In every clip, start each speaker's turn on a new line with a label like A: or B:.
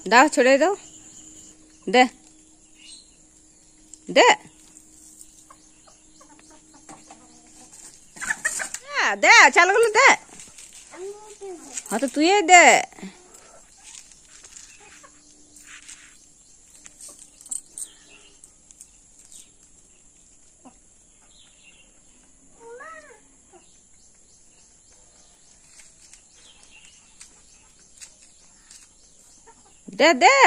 A: দাও ছড়িয়ে দাও, দে দে দে চালগুলো দে। হ্যাঁ তো তুই দে। দে দে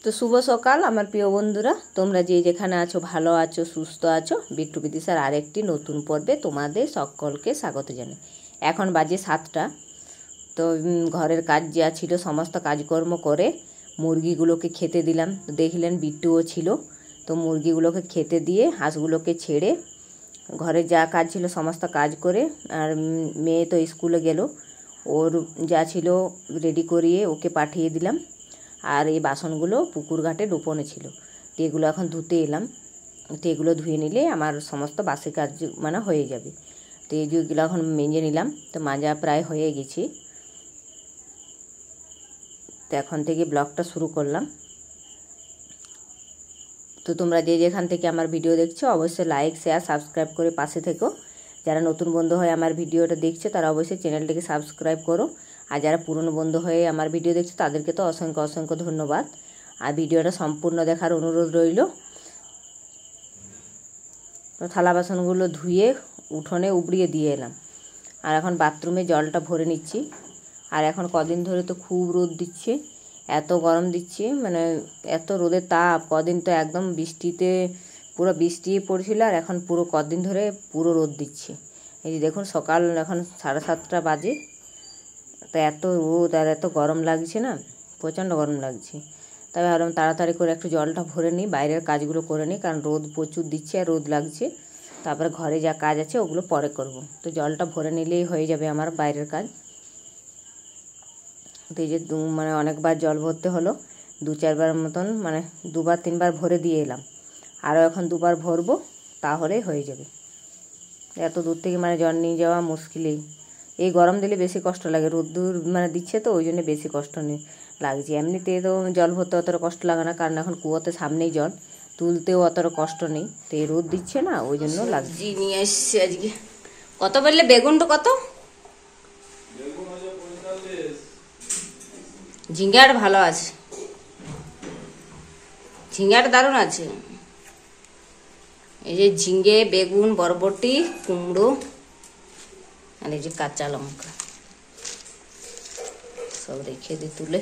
A: তো শুভ সকাল আমার প্রিয় বন্ধুরা, তোমরা যে যেখানে আছো ভালো আছো সুস্থ আছো। বিট্টু বিদিশার আরেকটি নতুন পর্বে তোমাদের সকলকে স্বাগত জানাই। এখন বাজে 7টা। তো ঘরের কাজ যা ছিল সমস্ত কাজকর্ম করে মুরগিগুলোকে খেতে দিলাম। তো দেখলেন বিট্টুও ছিল, তো মুরগিগুলোকে খেতে দিয়ে হাঁসগুলোকে ছেড়ে ঘরের যা কাজ ছিল সমস্ত কাজ করে, আর মেয়ে তো স্কুলে গেল, ওর যা ছিল রেডি করিয়ে ওকে পাঠিয়ে দিলাম। আর এই বাসনগুলো পুকুর ঘাটে ডুপোনো ছিল, তো এগুলো এখন ধুতে এলাম। তো এগুলো ধুয়ে নিলে আমার সমস্ত বাসি কাজ মানে হয়ে যাবে। তো এই যেগুলো এখন মেজে নিলাম, তো মাজা প্রায় হয়ে গেছে। তো এখন থেকে ব্লগটা শুরু করলাম। তো তোমরা যে যেখান থেকে আমার ভিডিও দেখছো অবশ্যই লাইক শেয়ার সাবস্ক্রাইব করে পাশে থেকো। যারা নতুন বন্ধু হয়ে আমার ভিডিওটা দেখছো তারা অবশ্যই চ্যানেলটিকে সাবস্ক্রাইব করো, আর যারা পুরনো বন্ধু হয়ে আমার ভিডিও দেখছো তাদেরকে তো অসংখ্য অসংখ্য ধন্যবাদ। আর ভিডিওটা সম্পূর্ণ দেখার অনুরোধ রইল। তো থালা বাসনগুলো ধুয়ে উঠোনে উবড়িয়ে দিয়ে এলাম, আর এখন বাথরুমে জলটা ভরে নিচ্ছি। আর এখন কদিন ধরে তো খুব রোদ দিচ্ছে, এত গরম দিচ্ছে, মানে এত রোদের তাপ। কদিন তো একদম বৃষ্টিতে পুরো বৃষ্টি পড়ছিল, আর এখন পুরো কদিন ধরে পুরো রোদ দিচ্ছে। এই যে দেখুন সকাল এখন 7:30 বাজে, তো এত রোদ আর এত গরম লাগছে না, প্রচণ্ড গরম লাগছে। তবে ভাবলাম তাড়াতাড়ি করে একটু জলটা ভরে নিই, বাইরের কাজগুলো করে নিই, কারণ রোদ প্রচুর দিচ্ছে আর রোদ লাগছে। তারপরে ঘরে যা কাজ আছে ওগুলো পরে করব। তো জলটা ভরে নিলেই হয়ে যাবে আমার বাইরের কাজ। তো এই যে মানে অনেকবার জল ভরতে হলো, 2-4বার মতন, মানে 2-3বার ভরে দিয়ে এলাম। আরও এখন 2বার ভরবো, তাহলেই হয়ে যাবে। এত দূর থেকে মানে জল নিয়ে যাওয়া মুশকিলই। এই গরম দিলে বেশি কষ্ট লাগে, রোদ্দুর মানে দিচ্ছে তো ওই জন্য বেশি কষ্ট লাগছে। এমনিতে তো জল ভরতে অতটা কষ্ট লাগে না, কারণ এখন কুয়োতে সামনেই জল, তুলতেও অতটা কষ্ট নেই। তো এই রোদ দিচ্ছে না ওই জন্য লাগছে। নিয়ে এসছি আজকে। কত বললে বেগুনটা কত? ঝিঙ্গার ভালো আছে, ঝিঙ্গার দারুণ আছে। এই যে ঝিঙ্গে, বেগুন, বরবটি, কুমড়ো, আর এই যে কাঁচা লঙ্কা সব রেখে দিই তুলে।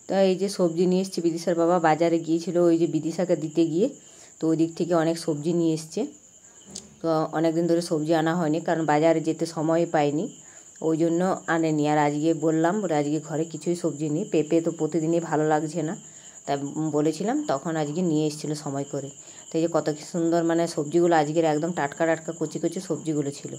A: তা এই যে সবজি নিয়ে এসছে, বিদিশার বাবা বাজারে গিয়েছিল ওই যে বিদিশাকে দিতে গিয়ে, তো ওই দিক থেকে অনেক সবজি নিয়ে এসছে। তো অনেক দিন ধরে সবজি আনা হয়নি, কারণ বাজারে যেতে সময় পাইনি, ওই জন্য আনেনি। আর আজকে বললাম বলে আজকে ঘরে কিছুই সবজি নেই, পেঁপে তো প্রতিদিনই ভালো লাগছে না, তাই বলেছিলাম, তখন আজকে নিয়ে এসেছিলো সময় করে। তো এই যে কত সুন্দর মানে সবজিগুলো আজকের একদম টাটকা টাটকা কচি কচি সবজিগুলো ছিল।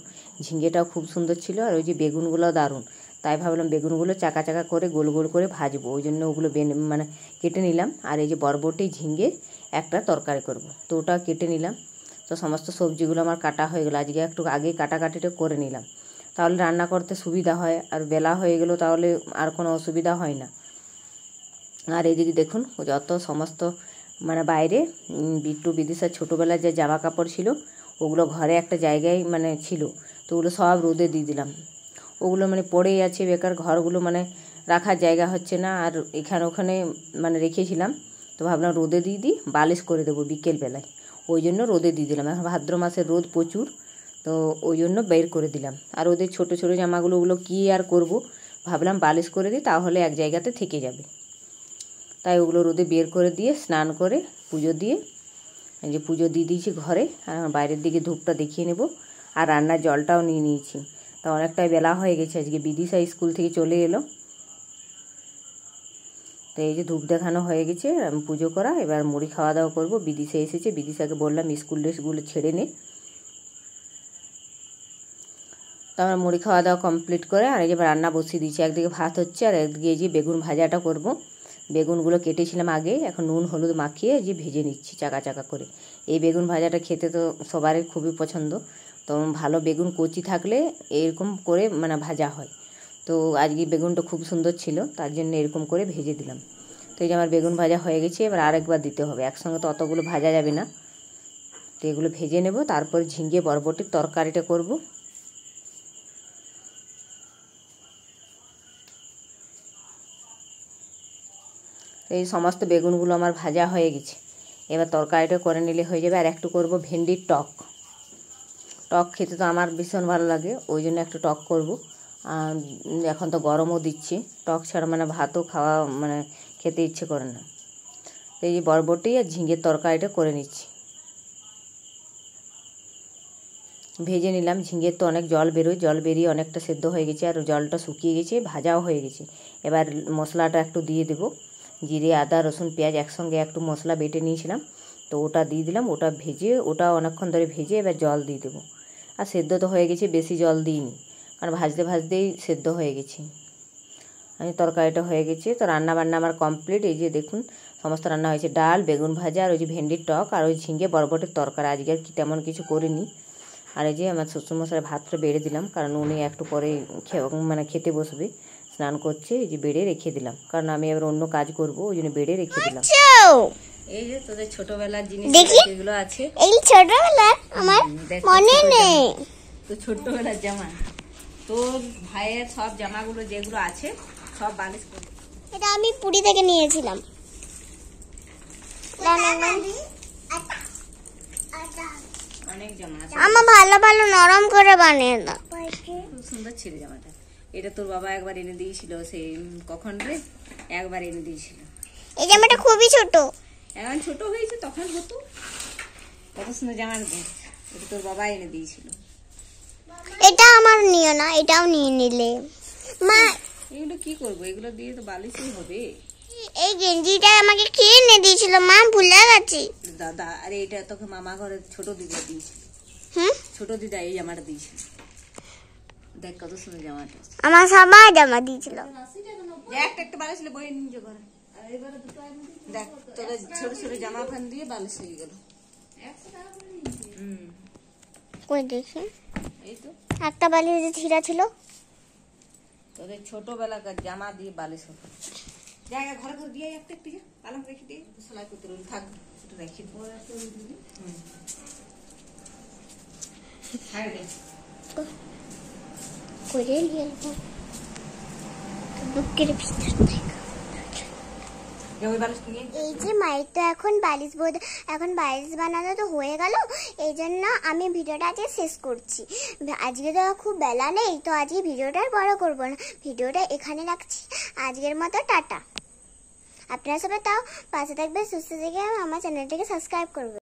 A: ঝিঙ্গেটাও খুব সুন্দর ছিল, আর ওই যে বেগুনগুলো দারুণ। তাই ভাবলাম বেগুনগুলো চাকা চাকা করে গোল গোল করে ভাজবো, ওই জন্য ওগুলো মানে কেটে নিলাম। আর এই যে বরবটি ঝিঙ্গে একটা তরকারি করব, তো ওটা কেটে নিলাম। তো সমস্ত সবজিগুলো আমার কাটা হয়ে গেলো, আজকে একটু আগেই কাটাকাটিটা করে নিলাম, তাহলে রান্না করতে সুবিধা হয়। আর বেলা হয়ে গেলো তাহলে আর কোনো অসুবিধা হয় না। আর এইদিকে দেখুন যত সমস্ত মানে বাইরে বিট্টু বিদিশার ছোটোবেলায় যে জামা কাপড় ছিল ওগুলো ঘরে একটা জায়গায় মানে ছিল, তো ওগুলো সব রোদে দিয়ে দিলাম। ওগুলো মানে পড়েই আছে বেকার, ঘরগুলো মানে রাখার জায়গা হচ্ছে না। আর এখানে ওখানে মানে রেখেছিলাম, তো ভাবলাম রোদে দিয়ে দিই, বালিশ করে দেবো বিকেলবেলায়, ওই জন্য রোদে দিয়ে দিলাম। এখন ভাদ্র মাসের রোদ প্রচুর, তো ওই জন্য বের করে দিলাম। আর ওদের ছোটো ছোটো জামাগুলো ওগুলো কী আর করব, ভাবলাম বালিশ করে দিই, তাহলে এক জায়গাতে থেকে যাবে। তাই ওগুলো রোদে বের করে দিয়ে স্নান করে পুজো দিয়ে, এই যে পুজো দিয়ে দিয়েছি ঘরে। আর বাইরের দিকে ধূপটা দেখিয়ে নেব, আর রান্নার জলটাও নিয়ে নিয়েছি। তা অনেকটাই বেলা হয়ে গেছে, আজকে বিদিশা স্কুল থেকে চলে এলো। তো এই যে ধূপ দেখানো হয়ে গেছে, আমি পুজো করা, এবার মুড়ি খাওয়া দাওয়া করবো। বিদিশা এসেছে, বিদিশাকে বললাম স্কুল ড্রেসগুলো ছেড়ে নে। তো আমরা মুড়ি খাওয়া দাওয়া কমপ্লিট করে আর এই যে রান্না বসিয়ে দিয়েছি। একদিকে ভাত হচ্ছে আর একদিকে এই যে বেগুন ভাজাটা করব। বেগুনগুলো কেটেছিলাম আগে, এখন নুন হলুদ মাখিয়ে যে ভেজে নিচ্ছি চাকা চাকা করে। এই বেগুন ভাজাটা খেতে তো সবারই খুবই পছন্দ। তো ভালো বেগুন কচি থাকলে এরকম করে মানে ভাজা হয়। তো আজকে বেগুনটা খুব সুন্দর ছিল, তার জন্য এরকম করে ভেজে দিলাম। তো এই যে আমার বেগুন ভাজা হয়ে গেছে, এবার আরেকবার দিতে হবে, একসঙ্গে তো অতগুলো ভাজা যাবে না। তো এগুলো ভেজে নেব, তারপর ঝিঙে বরবটির তরকারিটা করব। এই সমস্ত বেগুনগুলো আমার ভাজা হয়ে গেছে, এবার তরকারিটা করে নিলে হয়ে যাবে। আর একটু করব ভেন্ডির টক। টক খেতে তো আমার ভীষণ ভালো লাগে, ওই জন্য একটু টক করব। এখন তো গরমও দিচ্ছে, টক ছাড়া মানে ভাতও খাওয়া মানে খেতে ইচ্ছে করে না। তো এই যে বরবটি আর ঝিঙের তরকারিটা করে নিচ্ছি। ভেজে নিলাম, ঝিঙের তো অনেক জল বেরোয়, জল বেরিয়ে অনেকটা সেদ্ধ হয়ে গেছে আর জলটা শুকিয়ে গেছে, ভাজাও হয়ে গেছে। এবার মশলাটা একটু দিয়ে দেবো, জিরে আদা রসুন পেঁয়াজ একসঙ্গে একটু মশলা বেটে নিয়েছিলাম, তো ওটা দিয়ে দিলাম। ওটা ভেজে, ওটা অনেকক্ষণ ধরে ভেজে এবার জল দিয়ে দেবো। আর সেদ্ধ তো হয়ে গেছে, বেশি জল দিইনি, কারণ ভাজতে ভাজতেই সেদ্ধ হয়ে গেছে। আমি তরকারিটা হয়ে গেছে, তো রান্না বান্না আমার কমপ্লিট। এই যে দেখুন সমস্ত রান্না হয়েছে, ডাল, বেগুন ভাজা, আর ওই যে ভেন্ডির টক, আর ওই ঝিঙে বরবটির তরকারি। আজকে আর কি তেমন কিছু করিনি। আর এই যে আমার শ্বশুরমশাই ভাতটা বেড়ে দিলাম, কারণ উনি একটু পরে মানে খেতে বসবে, স্নান করছে। এই যে বেড়ে রেখে দিলাম, কারণ আমি এবার অন্য কাজ করব, ওই জন্য বেড়ে রেখে দিলাম। এই যে তোদের ছোটবেলার জিনিস যেগুলো আছে,
B: এই ছোটবেলা আমার মনে নেই।
A: তো ছোটবেলার জামা, তোর ভাইয়ের সব জামাগুলো যেগুলো আছে সব বালিশ করে।
B: এটা আমি পুরী থেকে নিয়েছিলাম।
A: অনেক জামা আছে,
B: আমার ভালো ভালো নরম করে বানিয়ে দাও।
A: খুব সুন্দর ছিল জামাটা। এটা তোর বাবা একবার এনে দিয়েছিল, সেই কখন রে একবার এনে দিয়েছিল।
B: এই জামাটা খুবই ছোট,
A: এখন ছোট হয়েছে, তখন হতো। কত সুন্দর জামা, এটা তোর বাবা এনে দিয়েছিল।
B: এটা আমার নিও না, এটাও নিয়ে নিলে। মা
A: এগুলো কি করবো, এগুলো দিয়ে তো বালিশই হবে।
B: এই গেঞ্জিটা আমাকে কে এনে দিয়েছিল মা, ভুলে গেছি।
A: দাদা, আরে এটা তোকে মামা ঘরে ছোট দিদা দিয়েছিল। ছোট দিদা এই জামাটা দিয়েছিল, দেখ কত সুন্দর জামাটা।
B: আমার সবাই জামা দিয়েছিল।
A: একটা একটা বালিশ ছিল বই নিজে ঘরে, দেখ তোদের ছোট ছোট জামা খান দিয়ে বালিশ হয়ে গেল।
B: কই দেখি,
A: এই তো
B: একটা বালিশ ছিঁড়া ছিল।
A: তোদের ছোটবেলাকার জামা দিয়ে বালিশ হতো। জায়গা ঘরে ঘরে দিয়ে একটা একটু যা পালং রেখে দিয়ে সেলাই করতে রইল, থাক একটু রেখে
B: করে নিয়ে বুকের ভিতর থেকে। এই যে মায়ের তো এখন বালিশ বানানো তো হয়ে গেল, এই জন্য আমি ভিডিওটা আজকে শেষ করছি। আজকে তো খুব বেলা নেই, তো আজকে ভিডিওটা বড় করবো না, ভিডিওটা এখানে রাখছি। আজকের মতো টাটা। আপনারা সবাই তাও পাশে থাকবে, সুস্থ থেকে আমার চ্যানেলটিকে সাবস্ক্রাইব করবে।